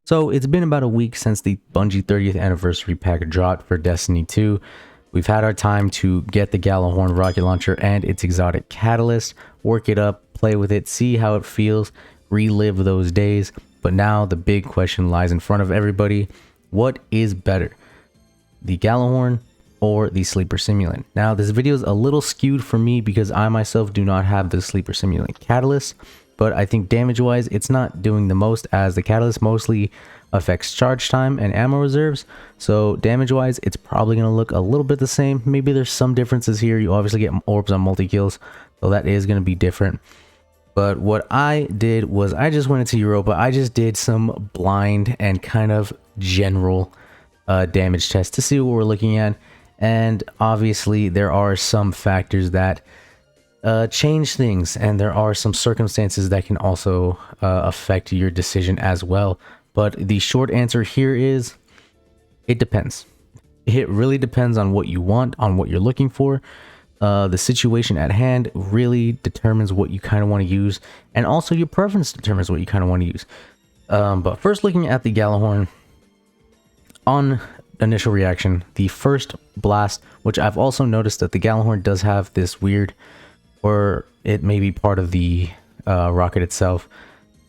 So it's been about a week since the Bungie 30th anniversary pack dropped for Destiny 2. We've had our time to get the Gjallerhorn rocket launcher and its exotic catalyst, work it up, play with it, see how it feels, relive those days. But now the big question lies in front of everybody. What is better, the Gjallerhorn or the Sleeper Simulant? Now this video is a little skewed for me because I myself do not have the Sleeper Simulant catalyst, but I think damage wise it's not doing the most, as the catalyst mostly affects charge time and ammo reserves. So damage wise it's probably going to look a little bit the same. Maybe there's some differences here. You obviously get orbs on multi-kills, so that is going to be different. But what I did was I just went into Europa. I just did some blind and kind of general damage tests to see what we're looking at. And obviously there are some factors that change things, and there are some circumstances that can also affect your decision as well. But the short answer here is it depends. It really depends on what you want, on what you're looking for. The situation at hand really determines what you kind of want to use, and also your preference determines what you kind of want to use. But first, looking at the Gjallerhorn, on initial reaction, the first blast, which I've also noticed that the Gjallerhorn does have this weird, or it may be part of the rocket itself,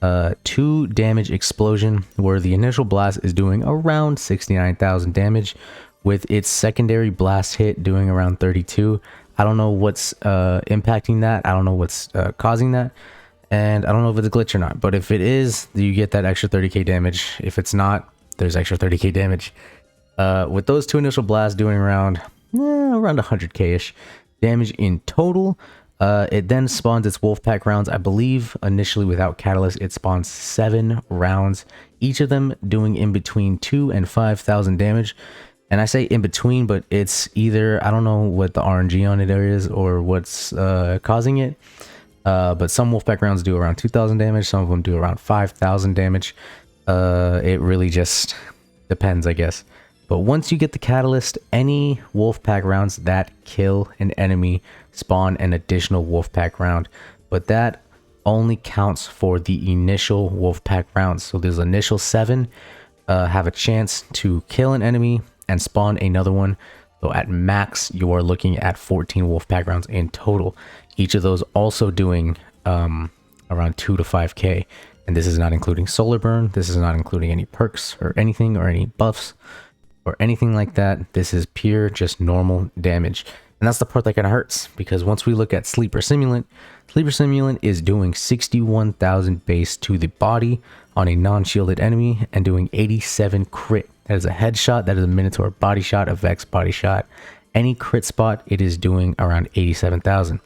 2 damage explosion, where the initial blast is doing around 69,000 damage, with its secondary blast hit doing around 32. I don't know what's impacting that. I don't know what's causing that. And I don't know if it's a glitch or not. But if it is, you get that extra 30k damage. If it's not, there's extra 30k damage. With those 2 initial blasts doing around 100k-ish damage in total. It then spawns its Wolfpack rounds. I believe initially without Catalyst, it spawns 7 rounds, each of them doing in between 2,000 and 5,000 damage. And I say in between, but it's either, I don't know what the RNG on it is or what's causing it. But some Wolfpack rounds do around 2,000 damage. Some of them do around 5,000 damage. It really just depends, I guess. But once you get the Catalyst, any Wolfpack rounds that kill an enemy spawn an additional Wolfpack round. But that only counts for the initial Wolfpack rounds. So there's initial 7 have a chance to kill an enemy and spawn another one. So at max, you are looking at 14 Wolfpack rounds in total. Each of those also doing around 2 to 5k. And this is not including solar burn. This is not including any perks or anything, or any buffs or anything like that. This is pure just normal damage. And that's the part that kind of hurts, because once we look at Sleeper Simulant is doing 61,000 base to the body on a non-shielded enemy and doing 87 crit. That is a headshot, that is a Minotaur body shot, a Vex body shot. Any crit spot, it is doing around 87,000.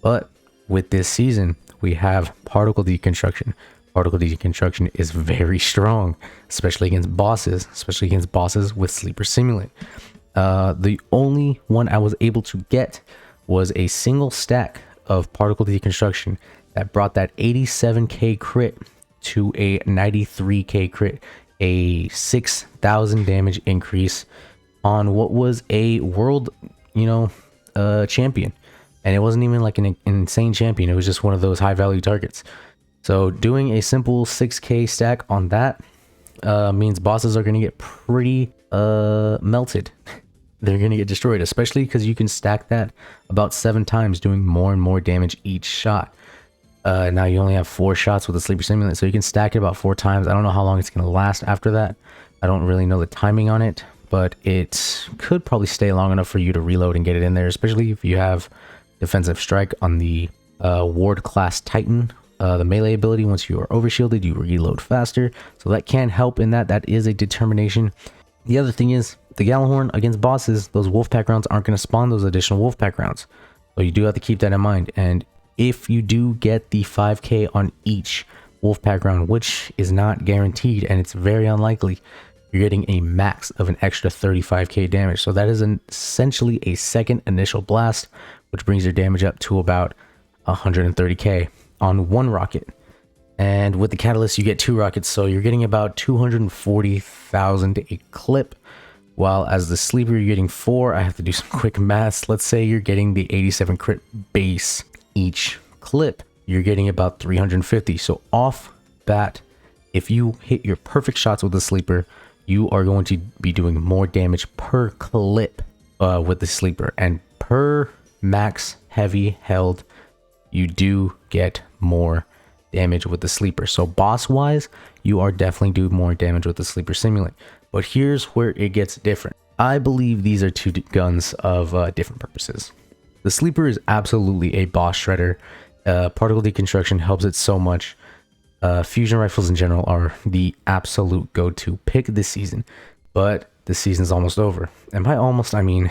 But with this season, we have particle deconstruction. Particle deconstruction is very strong, especially against bosses, with Sleeper Simulant. The only one I was able to get was a single stack of particle deconstruction that brought that 87k crit to a 93k crit, a 6,000 damage increase on what was a world, champion. And it wasn't even like an insane champion. It was just one of those high value targets. So doing a simple 6k stack on that means bosses are going to get pretty melted. They're going to get destroyed, especially because you can stack that about 7 times, doing more and more damage each shot. Now you only have 4 shots with a Sleeper Simulant, so you can stack it about 4 times. I don't know how long it's going to last after that. I don't really know the timing on it, but it could probably stay long enough for you to reload and get it in there, especially if you have Defensive Strike on the Ward class Titan. The melee ability, once you are overshielded, you reload faster, so that can help in that. That is a determination. The other thing is, the Gjallerhorn against bosses, those Wolfpack rounds aren't going to spawn those additional Wolfpack rounds. So you do have to keep that in mind. And if you do get the 5k on each Wolfpack round, which is not guaranteed and it's very unlikely, you're getting a max of an extra 35k damage. So that is essentially a second initial blast, which brings your damage up to about 130k on 1 rocket. And with the Catalyst, you get 2 rockets, so you're getting about 240,000 a clip. While as the Sleeper, you're getting 4. I have to do some quick maths. Let's say you're getting the 87 crit base each clip. You're getting about 350. So off bat, If you hit your perfect shots with the sleeper, you are going to be doing more damage per clip with the sleeper, and per max heavy held, you do get more damage with the sleeper. So boss wise, you are definitely doing more damage with the sleeper simulant. But here's where it gets different. I believe these are two guns of different purposes. The sleeper is absolutely a boss shredder. Particle deconstruction helps it so much. Fusion rifles in general are the absolute go-to pick this season, but the season's almost over. And by almost, I mean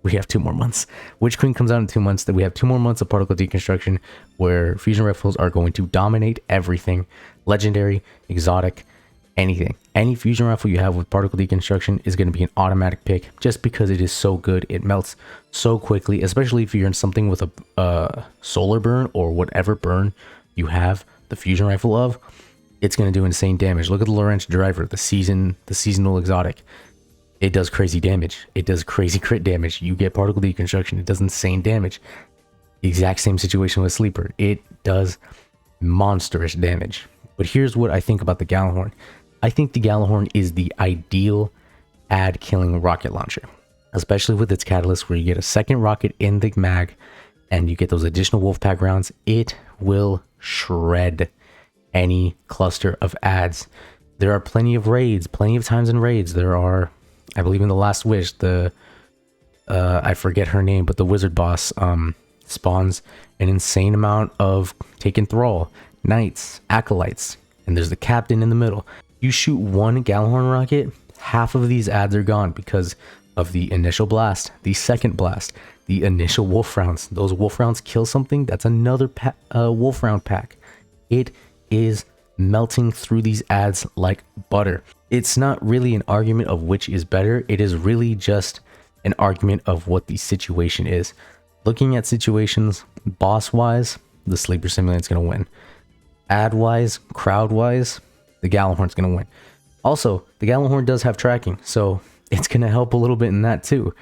we have 2 more months. Witch Queen comes out in 2 months. That we have 2 more months of particle deconstruction, where fusion rifles are going to dominate everything. Legendary, exotic, anything. Any fusion rifle you have with particle deconstruction is going to be an automatic pick, just because it is so good. It melts so quickly, especially if you're in something with a solar burn or whatever burn you have the fusion rifle of. It's going to do insane damage. Look at the Lorentz Driver, the seasonal exotic. It does crazy damage. It does crazy crit damage. You get particle deconstruction, it does insane damage. The exact same situation with sleeper. It does monstrous damage. But here's what I think about the Gjallerhorn. I think the Gjallerhorn is the ideal ad killing rocket launcher, especially with its catalyst, where you get a second rocket in the mag and you get those additional Wolfpack rounds. It will shred any cluster of ads. There are plenty of raids, plenty of times in raids. There are, I believe in the Last Wish, the I forget her name, but the wizard boss spawns an insane amount of taken thrall, knights, acolytes, and there's the captain in the middle. You shoot one Gjallerhorn rocket, half of these ads are gone because of the initial blast, the second blast, the initial wolf rounds. Those wolf rounds kill something, that's another wolf round pack. It is melting through these ads like butter. It's not really an argument of which is better. It is really just an argument of what the situation is. Looking at situations, boss wise, the sleeper simulant's gonna win. Ad wise, crowd wise, the Gjallerhorn's gonna win. Also, the Gjallerhorn does have tracking, so it's gonna help a little bit in that too.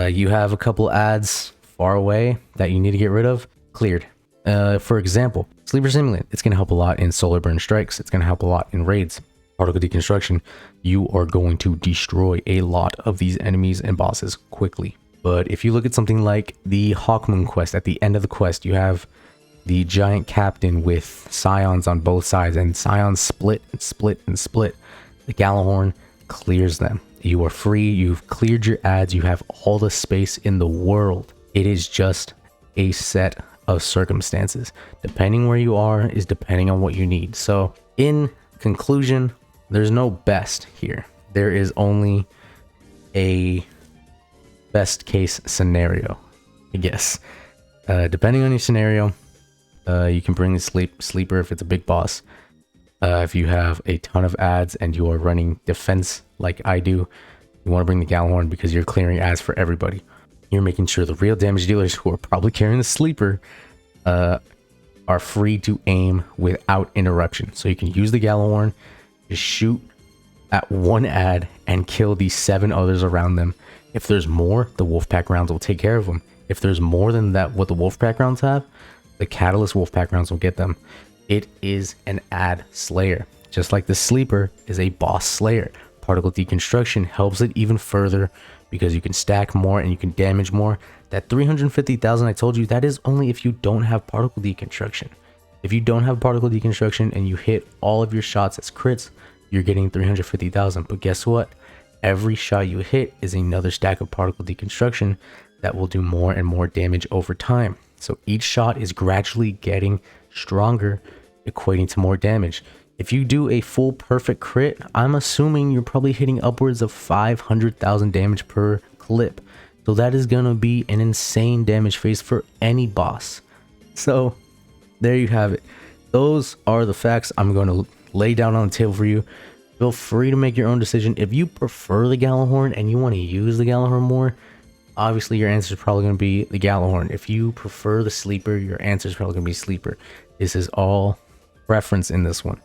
You have a couple ads far away that you need to get rid of, cleared. For example, sleeper simulant, it's gonna help a lot in solar burn strikes. It's gonna help a lot in raids. Particle deconstruction, you are going to destroy a lot of these enemies and bosses quickly. But if you look at something like the Hawkmoon quest, at the end of the quest, you have the giant captain with scions on both sides, and scions split and split and split. The Gjallerhorn clears them. You are free. You've cleared your ads. You have all the space in the world. It is just a set of circumstances. Depending where you are is depending on what you need. So in conclusion, there's no best here. There is only a best case scenario, I guess. Depending on your scenario, you can bring the sleeper if it's a big boss. If you have a ton of ads and you are running defense like I do, you want to bring the Gjallerhorn because you're clearing ads for everybody. You're making sure the real damage dealers who are probably carrying the sleeper are free to aim without interruption. So you can use the Gjallerhorn, just shoot at one ad and kill the 7 others around them. If there's more, the Wolfpack rounds will take care of them. If there's more than that, what the Wolfpack rounds have, the Catalyst Wolfpack rounds will get them. It is an ad slayer, just like the sleeper is a boss slayer. Particle deconstruction helps it even further because you can stack more and you can damage more. That 350,000 I told you, that is only if you don't have particle deconstruction. If you don't have particle deconstruction and you hit all of your shots as crits, you're getting 350,000. But guess what? Every shot you hit is another stack of particle deconstruction that will do more and more damage over time. So each shot is gradually getting stronger, equating to more damage. If you do a full perfect crit, I'm assuming you're probably hitting upwards of 500,000 damage per clip. So that is going to be an insane damage phase for any boss. So there you have it. Those are the facts I'm going to lay down on the table for you. Feel free to make your own decision. If you prefer the Gjallerhorn and you want to use the Gjallerhorn more, obviously your answer is probably going to be the Gjallerhorn. If you prefer the sleeper, your answer is probably going to be sleeper. This is all preference in this one.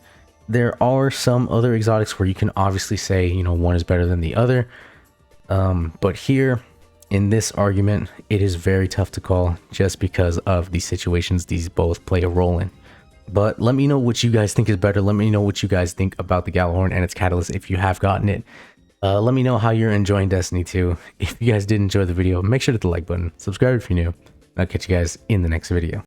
There are some other exotics where you can obviously say, you know, one is better than the other. But here in this argument, it is very tough to call just because of the situations these both play a role in. But let me know what you guys think is better. Let me know what you guys think about the Gjallerhorn and its catalyst if you have gotten it. Let me know how you're enjoying Destiny 2. If you guys did enjoy the video, make sure to hit the like button. Subscribe if you're new. I'll catch you guys in the next video.